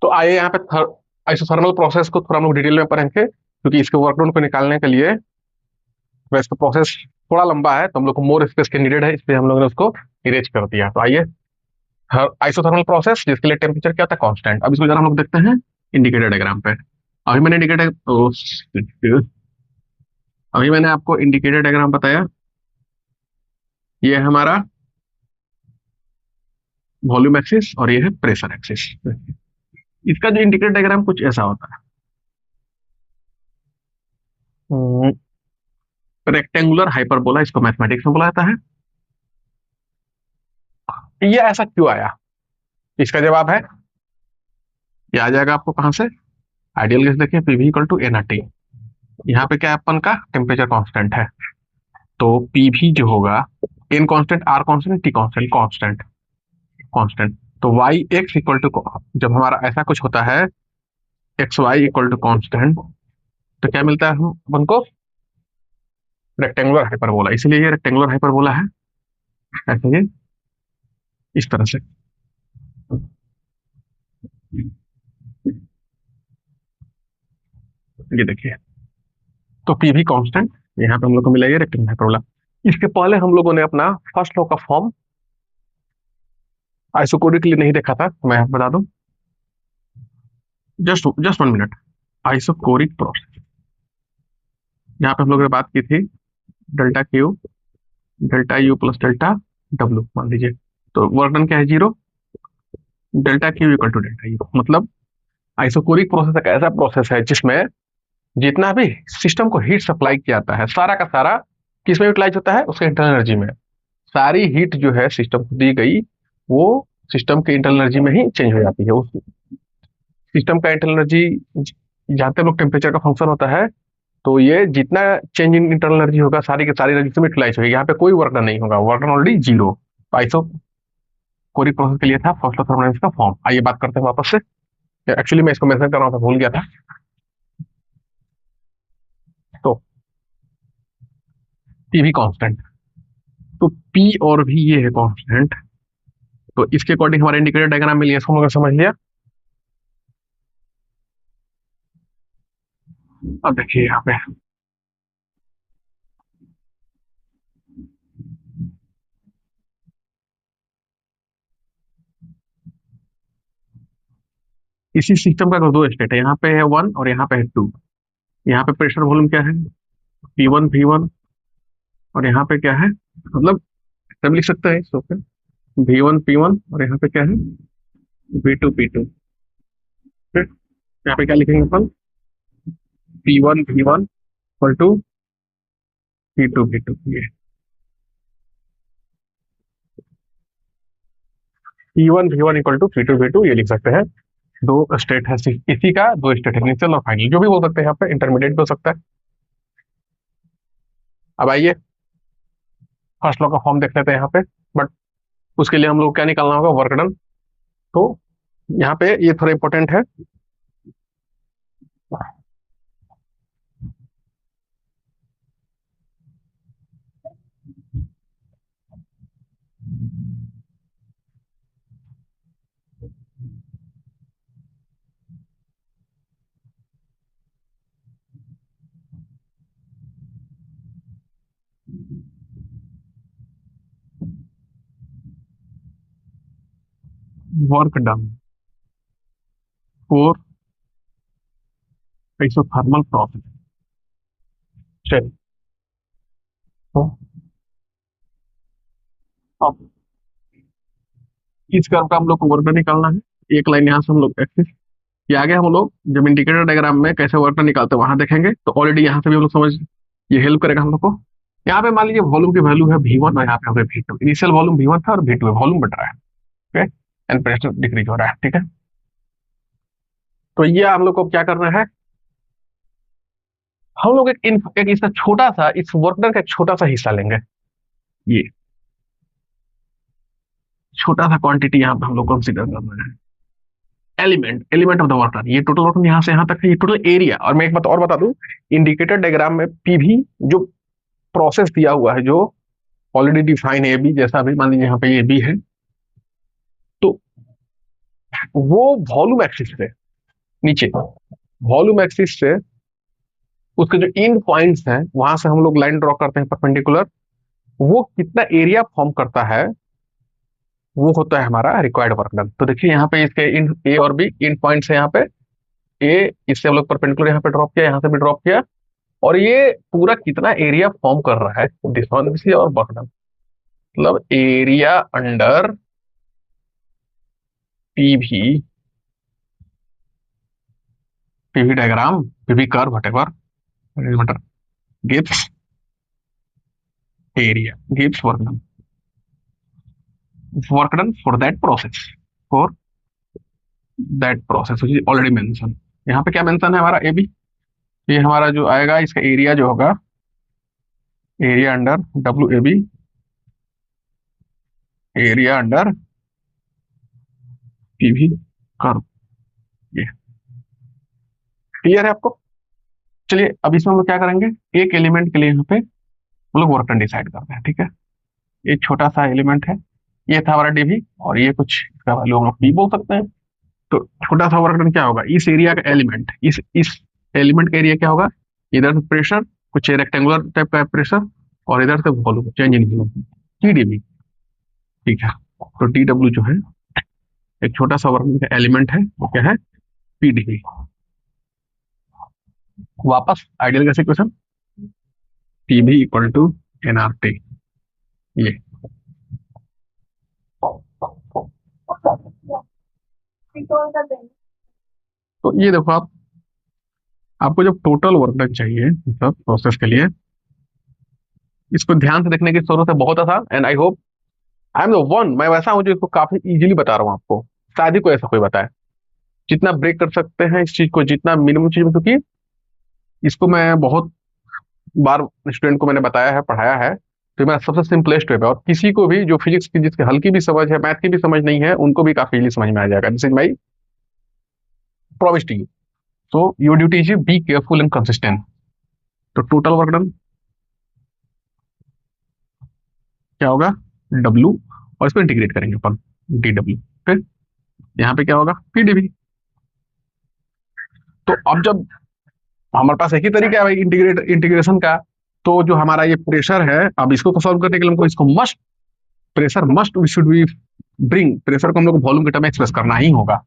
तो आइए यहाँ पे आइसोथर्मल प्रोसेस को थोड़ा हम लोग डिटेल में पढ़ेंगे, क्योंकि इसके वर्कडन को निकालने के लिए वैसे तो प्रोसेस थोड़ा लंबा है, तो हम लोग को मोर स्पेस के नीडेड है, इसलिए हम लोग ने उसको इरेज कर दिया। तो आइए, आइसोथर्मल प्रोसेस जिसके लिए टेम्परेचर क्या होता है, कांस्टेंट। अब इसको जरा हम लोग देखते हैं इंडिकेटर डायग्राम पे। अभी मैंने इंडिकेटर अभी मैंने आपको इंडिकेटर डायग्राम बताया। ये है हमारा वॉल्यूम एक्सिस और ये है प्रेशर एक्सिस। इसका जो इंडिकेटर डायग्राम कुछ ऐसा होता है, रेक्टेंगुलर हाइपरबोला इसको मैथमेटिक्स में बोला जाता है। ये ऐसा क्यों आया, इसका जवाब है, ये आ जाएगा आपको कहां से। आइडियल गैस देखिए, पीवी इक्वल टू एनआरटी। यहाँ पे क्या है, अपन का टेम्परेचर कांस्टेंट है, तो पीवी जो होगा, N constant, R constant, T constant, constant constant. तो वाई एक्स इक्वल टू, जब हमारा ऐसा कुछ होता है, X Y equal to constant, तो क्या मिलता है हम अपन को, रेक्टेंगुलर हाइपरबोला। इसीलिए ये रेक्टेंगुलर हाइपरबोला है, ऐसे ये इस तरह से। ये देखिए, तो पीवी कांस्टेंट, यहाँ पे हम लोग को मिला ये रेक्टेंगुलर हाइपरबोला। इसके पहले हम लोगों ने अपना फर्स्ट लॉ का फॉर्म आइसोकोरिक के लिए नहीं देखा था, तो मैं आपको बता दूं। जस्ट जस्ट 1 मिनट। आइसोकोरिक प्रोसेस, यहाँ पे हम लोगों ने बात की थी, delta Q, delta U plus delta W मान लीजिए। तो वर्क डन क्या है, 0। Delta Q equal to delta U, मतलब आइसोकोरिक प्रोसेस एक ऐसा प्रोसेस है जिसमें जितना भी सिस्टम को हीट सप्लाई किया जाता है, सारा का सारा किस में यूटिलाइज होता है, उसके इंटरनल एनर्जी में। सारी हीट जो है सिस्टम को दी गई, वो सिस्टम के इंटरनल एनर्जी में ही चेंज हो जाती है। उस सिस्टम का इंटरनल एनर्जी, जहाँ तक लोग टेम्परेचर का फंक्शन होता है, तो ये जितना चेंज इन इंटरनल एनर्जी होगा, सारी की सारी एनर्जी में यूटिलाइज होगी, यहाँ पे कोई वर्क डन नहीं होगा, work done already 0। Isochoric process के लिए था फर्स्ट ऑफ थर्मोडायनामिक्स का फॉर्म। आइए बात करते हैं वापस से। एक्चुअली मैं इसको मेंशन कर रहा था, भूल गया था। तो पी भी कांस्टेंट, तो पी और भी ये है कांस्टेंट, तो इसके अकॉर्डिंग हमारा इंडिकेटर डायग्राम मिल गया, इसको हम लोग समझ लिया। अब देखिए यहाँ पे, इसी सिस्टम का अगर दो स्टेट है, यहाँ पे है 1 और यहाँ पे है 2। यहाँ पे प्रेशर वॉल्यूम क्या है, P1 V1, और यहाँ पे क्या है, मतलब सब लिख सकते हैं इसको, V1 P1, और यहाँ पे क्या है, V2 P2। फिर यहाँ पे क्या लिखेंगे अपन, P1 V1 equal to P2 V2। ये P1 V1 equal to P2 V2, ये लिख सकते हैं। दो स्टेट है इसी का, दो स्टेट है, इनिशियल और फाइनल, जो भी बोल सकते हैं, यहाँ पे इंटरमीडिएट भी हो सकता है। अब आइए फर्स्ट लॉ का फॉर्म देख लेते हैं यहाँ पे, बट उसके लिए हम लोग क्या निकालना होगा, वर्क डन। तो यहाँ पे ये थोड़ा इंपॉर्टेंट है। Work done four isothermal process. चलिए, तो अब इस कर्व का हम लोग को वर्क डन निकालना है। एक लाइन यहाँ से हम लोग एक्सिस, ये आगे हम लोग जब इंडिकेटर डायग्राम में कैसे वर्क डन निकालते हैं वहां देखेंगे, तो ऑलरेडी यहाँ से भी हम लोग समझ, ये हेल्प करेगा हम लोग को। यहाँ पे मान लीजिए वॉल्यूम की वैल्यू है V1 और यहाँ पे हो गया V2। इनिशियल वॉल्यूम V1 था और V2 है, वॉल्यूम बढ़ रहा है, ओके, एंड प्रेशर डिक्रीज हो रहा है, ठीक है। तो ये हम लोग को क्या करना है, हम लोग एक इसका छोटा सा, इस वर्कडन का एक छोटा सा हिस्सा लेंगे। ये छोटा सा क्वांटिटी यहाँ पे हम लोग कंसिडर करना है, एलिमेंट ऑफ द वर्कडन। ये टोटल वर्कडन यहाँ से यहाँ तक है, ये टोटल एरिया। और मैं एक बात और बता दूं, इंडिकेटर डायग्राम में पीवी जो प्रोसेस दिया हुआ है, जो ऑलरेडी डिफाइन है, ए बी जैसा भी मान लीजिए यहाँ पे ये बी है, तो वो वॉल्यूम एक्सिस से नीचे, वॉल्यूम एक्सिस से उसके जो एंड पॉइंट्स हैं वहां से हम लोग लाइन ड्रॉ करते हैं परपेंडिकुलर, वो कितना एरिया फॉर्म करता है वो होता है हमारा रिक्वायर्ड वर्क डन। तो देखिए यहाँ पे इसके इन ए और बी इन पॉइंट्स है, यहाँ पे ए, इससे हम लोग परपेंडिकुलर यहाँ पे ड्रॉप किया, यहाँ से भी ड्रॉप किया, और ये पूरा कितना एरिया फॉर्म कर रहा है, दिस वन सी और वर्क डन, मतलब area under PV, PV diagram, PV curve, whatever gives area, gives work done for that process, for that process which is already mention. यहाँ पे क्या मेंशन है हमारा ए बी, ये हमारा जो आएगा इसका एरिया जो होगा, area under W A B, area under PV curve. ये क्लियर है आपको? चलिए अब इसमें हम लोग क्या करेंगे, एक एलिमेंट के लिए यहाँ पे हम लोग वर्क डन डिसाइड करते हैं, ठीक है। एक छोटा सा एलिमेंट है, ये था हमारा डीवी, और ये कुछ इसका वैल्यू हम लोग बी बोल सकते हैं। तो छोटा सा वर्क डन क्या होगा, इस एरिया का एलिमेंट, इस एलिमेंट का एरिया क्या होगा, इधर से प्रेशर, कुछ रेक्टेंगुलर टाइप का प्रेशर, और इधर से volume, change in volume, T DV, ठीक है। तो टी डब्ल्यू जो है एक छोटा सा वर्क डन का एलिमेंट है, वो क्या है, पी डीवी। वापस आइडियल गैस इक्वेशन, पी भी equal to N R T, ये तो ये देखो आप, आपको जब टोटल वर्क डन चाहिए मतलब प्रोसेस के लिए, इसको ध्यान से देखने की जरूरत है, बहुत आसान। And I hope I am the one, मैं वैसा हूं जो इसको काफी इजीली बता रहा हूँ आपको, शायद ही कोई ऐसा कोई बताए। जितना ब्रेक कर सकते हैं इस चीज को, जितना मिनिमम चीज में, क्योंकि इसको मैं बहुत बार स्टूडेंट को मैंने बताया है, पढ़ाया है, तो मेरा सबसे सिंपलेस्ट वे है, और किसी को भी जो फिजिक्स की जिसकी हल्की भी समझ है, मैथ की भी समझ नहीं है, उनको भी काफी इजीली समझ में आ जाएगा। This is my promise to you. So your duty is be careful and consistent. तो टोटल वर्क डन क्या होगा, डब्ल्यू, और इसको इंटीग्रेट करेंगे अपन, डी डब्ल्यू, फिर यहाँ पे क्या होगा, पी डीवी। तो अब जब हमारे पास एक ही तरीका है भाई इंटीग्रेशन का, तो जो हमारा ये प्रेशर है, अब इसको सॉल्व करने के लिए हमको इसको must, pressure must we should be bring, pressure को हम लोग वॉल्यूम के टर्म में एक्सप्रेस करना ही होगा।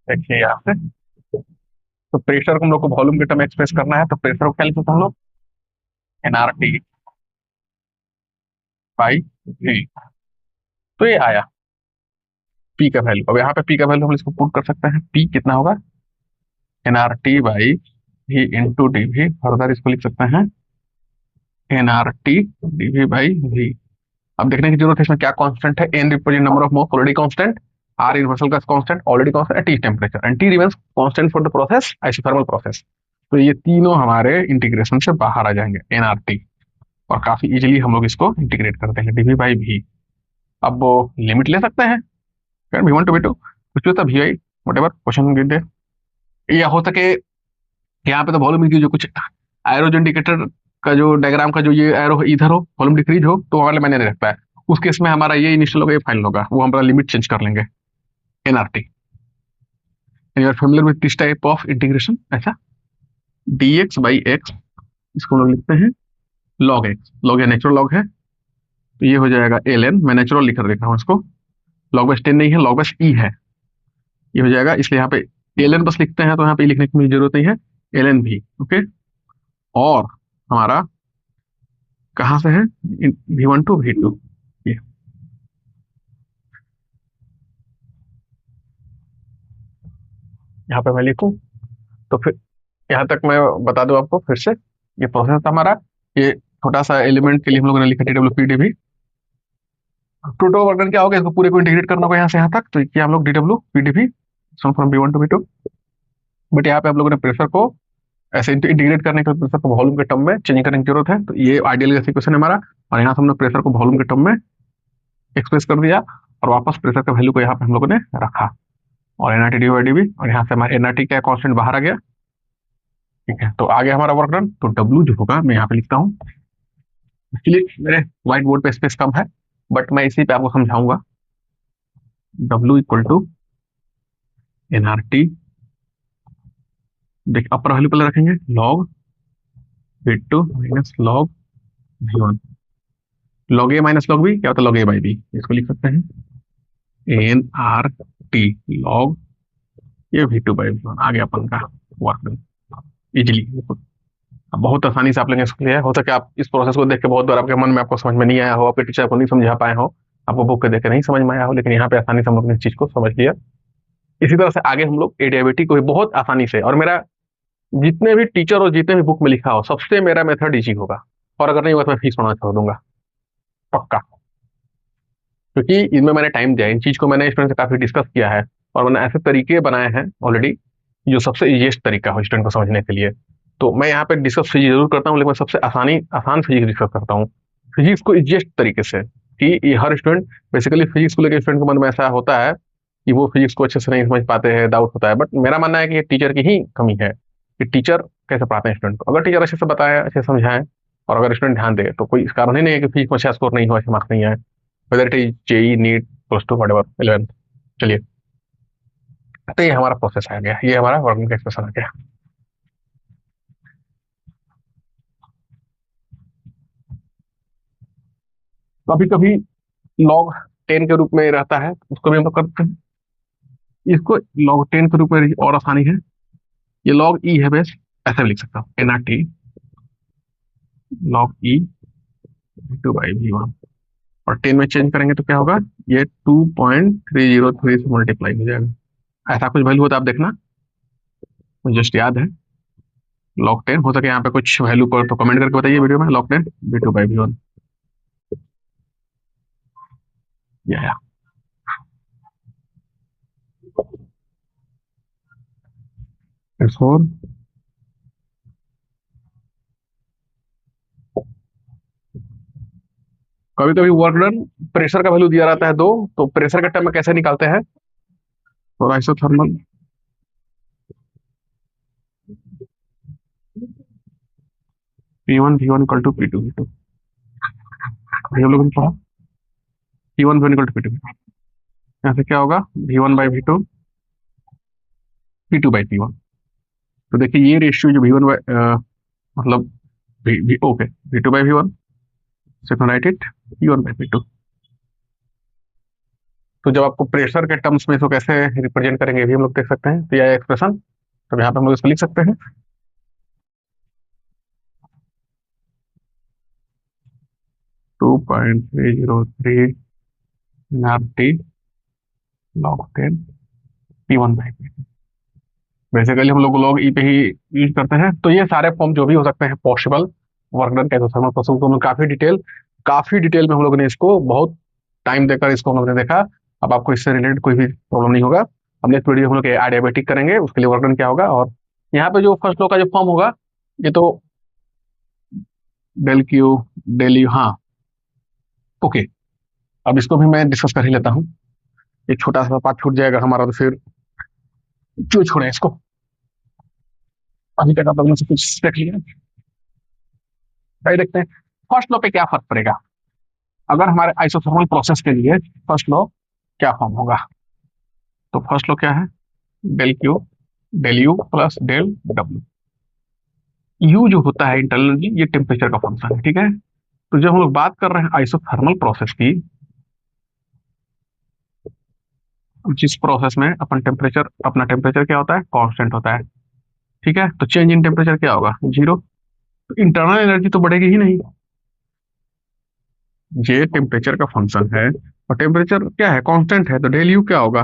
देखिए यहाँ से, तो प्रेशर को हम लोग को वॉल्यूम के टर्म में एक्सप्रेस करना है, तो प्रेशर को क्या लिखते हैं हम लोग, एनआरटी बाई वी। तो ये आया पी का वैल्यू। अब यहाँ पे पी का वैल्यू हम इसको पुट कर सकते हैं, पी कितना होगा, NRT by V into DV, further इसको लिख सकते हैं एनआरटी डीवी बाई वी। अब देखने की जरूरत है इसमें क्या कांस्टेंट है, n represent number of moles, already constant, R universal का constant, already constant, T temperature, and T remains constant for the process isothermal process. तो ये तीनों हमारे इंटीग्रेशन से बाहर आ जाएंगे, एनआरटी, और काफी इजीली हम लोग इसको इंटीग्रेट करते हैं, डीवी बाई भी। अब वो लिमिट ले सकते हैं, we want to be to कुछ भी होता we I what question give they, या हो सके यहाँ पे तो वॉल्यूम की जो कुछ एरोज इंडिकेटर का जो डायग्राम का जो ये एरो इधर हो, वॉल्यूम डिक्रीज हो, तो हमारे मैंने नहीं रखता है, उस केस में हमारा ये इनिशियल होगा, ये फाइनल होगा, वो हमारा लिमिट चेंज कर लेंगे, NRT. You are familiar with this type of integration, ऐसा dx बाई एक्स, इसको हम लोग लिखते हैं लॉग एक्स, लॉग या नेचुरल लॉग है, तो ये हो जाएगा एल एन, मैं नेचुरल लिख कर देखा हूँ इसको, लॉग बस 10 नहीं है, लॉग बस ई है, ये हो जाएगा, इसलिए यहाँ पे एल एन बस लिखते हैं, तो यहाँ पे लिखने की मुझे जरूरत नहीं है, एल एन भी, ओके। और हमारा कहाँ से है, V1 टू V2, ये यहाँ पे मैं लिखूं, तो फिर यहाँ तक मैं बता दूं आपको फिर से, ये प्रोसेस था हमारा, ये छोटा सा एलिमेंट के लिए हम लोगों ने लिखा DWPDV। टोटल वर्क क्या होगा, इसको पूरे को इंटीग्रेट करना होगा यहाँ से यहाँ तक, तो किया हम लोग DWPDV from V1 to V2। But यहाँ पे आप लोगों ने प्रेशर को ऐसे इंटीग्रेट करने के प्रेशर को वॉल्यूम के टर्म में चेंज करने की जरूरत है, तो ये आइडियल गैस इक्वेशन है हमारा, और यहाँ से हमने प्रेशर को वॉल्यूम के टर्म में एक्सप्रेस कर दिया। और वापस प्रेशर का वैल्यू को यहाँ पे हम लोगों ने रखा, और एनआरटी डी बाई डी भी, और यहाँ से हमारा एनआरटी क्या कॉन्स्टेंट बाहर आ गया। ठीक है, तो आ गया हमारा वर्क डन। तो डब्ल्यू जो होगा मैं यहाँ पे लिखता हूँ, एक्चुअली मेरे व्हाइट बोर्ड पे स्पेस कम है, बट मैं इसी पे आपको समझाऊंगा। डब्ल्यू इक्वल टू एनआरटी, देख अपर वैल्यू पहले रखेंगे, log V2 minus log V1। Log A minus log B क्या होता है, लॉग ए बाई बी, इसको लिख सकते हैं एन आर टी लॉग ये V2 बाई V1 आ गया अपन का वर्क डन इजिली। बहुत आसानी से आप लोग इसको लिया। हो सके आप इस प्रोसेस को देख के बहुत बार आपके मन में आपको समझ में नहीं आया हो, आपके टीचर को नहीं समझा पाए हो, आपको बुक पे देख के नहीं समझ में आया हो, लेकिन यहाँ पे आसानी से हम लोग ने इस चीज को समझ लिया। इसी तरह से आगे हम लोग एडियाबिलिटी को भी बहुत आसानी से, और मेरा जितने भी टीचर और जितने भी बुक में लिखा हो सबसे मेरा मेथड इजी होगा, और अगर नहीं होगा तो मैं फीस पढ़ना छोड़ दूंगा पक्का, क्योंकि इनमें मैंने टाइम दिया, इन चीज को मैंने स्टूडेंट से काफी डिस्कस किया है, और मैंने ऐसे तरीके बनाए हैं ऑलरेडी जो सबसे इजीएस्ट तरीका हो स्टूडेंट को समझने के लिए। तो मैं यहाँ पे डिस्कस फिजिक्स जरूर करता हूँ, लेकिन मैं सबसे आसान फिजिक्स डिस्कस करता हूँ, फिजिक्स को इजीएस्ट तरीके से, कि ये हर स्टूडेंट बेसिकली फिजिक्स को लेकर स्टूडेंट के मन में ऐसा होता है कि वो फिजिक्स को अच्छे से नहीं समझ पाते हैं, डाउट होता है, बट मेरा मानना है कि ये टीचर की ही कमी है कि टीचर कैसे पढ़ाते हैं स्टूडेंट को। अगर टीचर अच्छे से बताए, अच्छे से समझाएं, और अगर स्टूडेंट ध्यान दे, तो कोई इस कारण ही नहीं है कि फिजिक्स में अच्छा स्कोर नहीं हो, अच्छे मार्क्स नहीं आए, whether it is JEE NEET plus two whatever 11th। चलिए, तो ये हमारा प्रोसेस आ गया, ये हमारा वर्किंग का एक्सप्रेशन आ गया। कभी कभी लॉग 10 के रूप में रहता है, उसको भी हम लोग करते हैं। इसको लॉग 10 के रूप में और आसानी है, ये लॉग ई है बेस, ऐसे भी लिख सकता हूँ N R T log E two by V one, और 10 में चेंज करेंगे तो क्या होगा, ये 2.303 से मल्टीप्लाई हो जाएगा। ऐसा कुछ वैल्यू होता है आप देखना, मुझे जस्ट याद है लॉग 10। हो सके यहाँ पे कुछ वैल्यू पर तो कमेंट करके बताइए वीडियो में, log 10 V two by V one. या फोर। कभी कभी वर्क डन प्रेशर का वैल्यू दिया रहता है 2, तो प्रेशर के टर्म में कैसे निकालते हैं, और isothermal P1 equal to P2 V2, ये हम लोगों ने पढ़ा P1 इक्वल टू P2। यहाँ से क्या होगा, V1 by V2 P2 by P1। तो देखिए ये रेशियो जो V1 बाई मतलब okay V2 by V1, so you can write it P1 by P2। तो जब आपको प्रेशर के टर्म्स में इसको कैसे रिप्रेजेंट करेंगे भी हम लोग देख सकते हैं, तो यह एक्सप्रेशन, तो यहाँ पे हम लोग इसको लिख सकते हैं 2.303 T log 10 P1 by P2। Basically हम लोग लॉग ई पे ही यूज करते हैं। तो ये सारे फॉर्म जो भी हो सकते हैं पॉसिबल वर्क डन के थर्मल प्रोसेस को, काफी डिटेल में हम लोगों ने इसको बहुत टाइम देकर इसको हम लोगों ने देखा। अब आपको इससे रिलेटेड कोई भी प्रॉब्लम नहीं होगा। अब नेक्स्ट वीडियो हम लोग आडियाबेटिक करेंगे, उसके लिए वर्क डन क्या होगा, और यहाँ पे जो फर्स्ट लॉ का जो फॉर्म होगा, ये तो डेल क्यू डेल यू, हाँ ओके। अब इसको भी मैं डिस्कस कर ही लेता हूँ, एक छोटा सा पार्ट छूट जाएगा हमारा, तो फिर क्यों छोड़े इसको। अभी तक आप लोगों ने सब कुछ देख लिया, भाई देखते हैं फर्स्ट लॉ पे क्या फर्क पड़ेगा अगर हमारे आइसोथर्मल प्रोसेस के लिए फर्स्ट लॉ क्या फॉर्म होगा। तो फर्स्ट लॉ क्या है, del Q del U plus del W. U जो होता है इंटरनल एनर्जी, ये टेम्परेचर का फंक्शन है, ठीक है। तो जब हम लोग बात कर रहे हैं आइसोथर्मल प्रोसेस की, जिस प्रोसेस में अपना टेम्परेचर क्या होता है, कांस्टेंट होता है, ठीक है। तो चेंज इन टेम्परेचर क्या होगा, जीरो। तो इंटरनल एनर्जी तो बढ़ेगी ही नहीं, ये टेम्परेचर का फंक्शन है, और टेम्परेचर क्या है, कांस्टेंट है, तो डेल यू क्या होगा,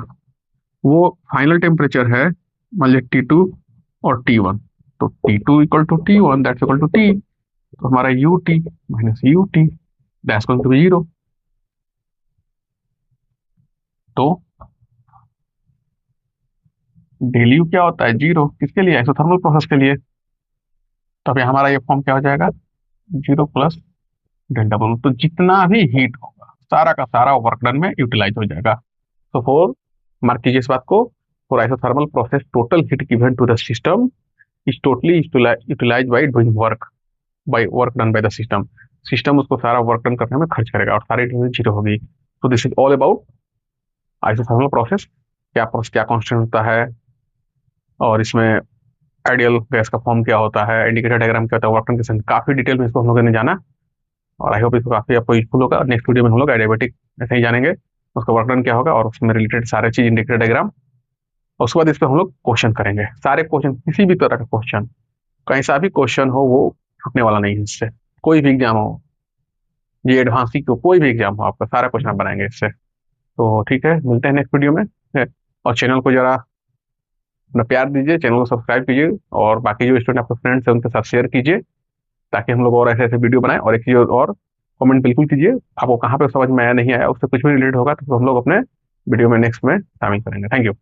वो फाइनल टेम्परेचर है, मान लीजिए T2 और T1। तो T2 equal to T1 that's equal to T, तो हमारा U T minus U T that's equal to zero. तो डेल यू क्या होता है, जीरो, किसके लिए, आइसोथर्मल प्रोसेस के लिए। तो अभी हमारा ये फॉर्म क्या हो जाएगा, जीरो प्लस डेल डब्ल्यू। तो जितना भी हीट होगा सारा का सारा वर्क डन में यूटिलाइज हो जाएगा। तो फोर मार्क कीजिए इस बात को, for isothermal process total heat given to the system is totally utilise by doing work, by work done by the system. System उसको सारा वर्क डन करने में खर्च करेगा और सारी जीरो होगी। तो this is all about isothermal process, क्या प्रोसेस, क्या कॉन्स्टेंट होता है, और इसमें आइडियल गैस का फॉर्म क्या होता है, इंडिकेटर डायग्राम क्या होता है, वर्क डन के काफी डिटेल में इसको हम लोगों ने जाना। और आई होप इसको काफी आपको यूजफुल होगा। नेक्स्ट वीडियो में हम लोग एडियाबेटिक ऐसे ही जानेंगे, उसका वर्क डन क्या होगा और उसमें रिलेटेड सारे चीज, इंडिकेटर डायग्राम। और उसके बाद इस पर हम लोग क्वेश्चन करेंगे, सारे क्वेश्चन, किसी भी तरह का क्वेश्चन, कैसा भी क्वेश्चन हो वो छूटने वाला नहीं है इससे। कोई भी एग्जाम हो, ये एडवांस की कोई भी एग्जाम हो, आपका सारा क्वेश्चन आप बनाएंगे इससे। तो ठीक है, मिलते हैं नेक्स्ट वीडियो में है। और चैनल को जरा अपना प्यार दीजिए, चैनल को सब्सक्राइब कीजिए, और बाकी जो स्टूडेंट आपके फ्रेंड्स हैं उनके साथ शेयर कीजिए, ताकि हम लोग और ऐसे ऐसे वीडियो बनाएं। और एक चीज और, कमेंट बिल्कुल कीजिए, आपको कहाँ पे समझ में आया नहीं आया, उससे कुछ भी रिलेटेड होगा तो हम लोग अपने वीडियो में नेक्स्ट में शामिल करेंगे। Thank you.